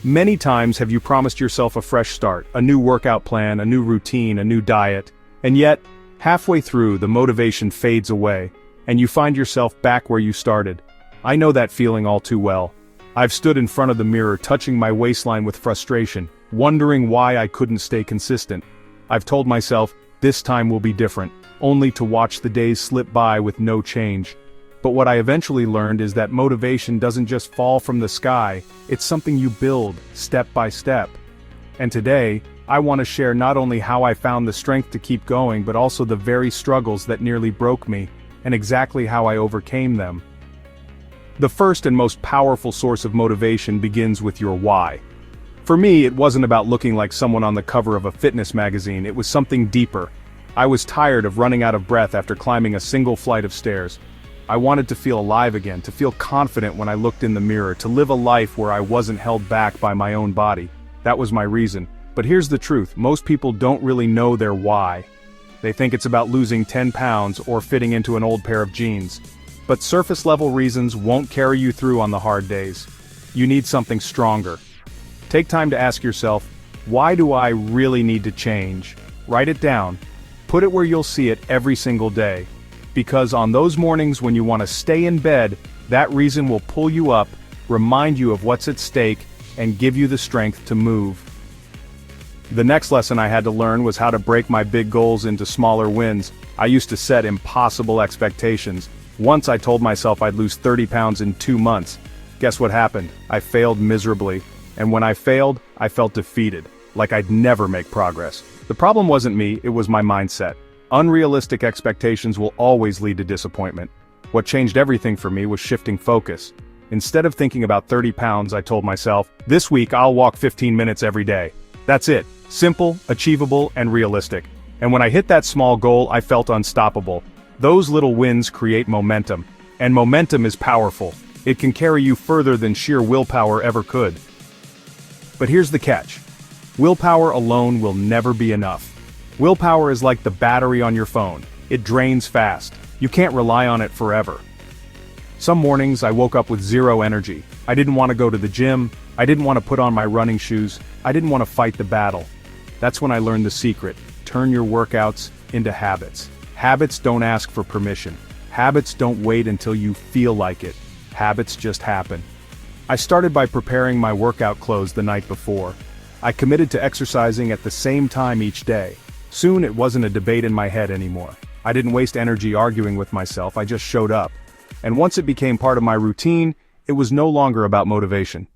Many times have you promised yourself a fresh start, a new workout plan, a new routine, a new diet, and yet, halfway through, the motivation fades away, and you find yourself back where you started. I know that feeling all too well. I've stood in front of the mirror touching my waistline with frustration, wondering why I couldn't stay consistent. I've told myself, this time will be different, only to watch the days slip by with no change. But what I eventually learned is that motivation doesn't just fall from the sky, it's something you build, step by step. And today, I want to share not only how I found the strength to keep going but also the very struggles that nearly broke me, and exactly how I overcame them. The first and most powerful source of motivation begins with your why. For me, it wasn't about looking like someone on the cover of a fitness magazine, it was something deeper. I was tired of running out of breath after climbing a single flight of stairs. I wanted to feel alive again, to feel confident when I looked in the mirror, to live a life where I wasn't held back by my own body. That was my reason. But here's the truth, most people don't really know their why. They think it's about losing 10 pounds or fitting into an old pair of jeans. But surface-level reasons won't carry you through on the hard days. You need something stronger. Take time to ask yourself, why do I really need to change? Write it down. Put it where you'll see it every single day. Because on those mornings when you want to stay in bed, that reason will pull you up, remind you of what's at stake, and give you the strength to move. The next lesson I had to learn was how to break my big goals into smaller wins. I used to set impossible expectations. Once I told myself I'd lose 30 pounds in 2 months. Guess what happened? I failed miserably. And when I failed, I felt defeated, like I'd never make progress. The problem wasn't me, it was my mindset. Unrealistic expectations will always lead to disappointment. What changed everything for me was shifting focus. Instead of thinking about 30 pounds, I told myself, this week I'll walk 15 minutes every day. That's it. Simple, achievable, and realistic. And when I hit that small goal, I felt unstoppable. Those little wins create momentum. And momentum is powerful. It can carry you further than sheer willpower ever could. But here's the catch. Willpower alone will never be enough. Willpower is like the battery on your phone. It drains fast. You can't rely on it forever. Some mornings I woke up with zero energy. I didn't want to go to the gym. I didn't want to put on my running shoes. I didn't want to fight the battle. That's when I learned the secret. Turn your workouts into habits. Habits don't ask for permission. Habits don't wait until you feel like it. Habits just happen. I started by preparing my workout clothes the night before. I committed to exercising at the same time each day. Soon it wasn't a debate in my head anymore. I didn't waste energy arguing with myself, I just showed up. And once it became part of my routine, it was no longer about motivation.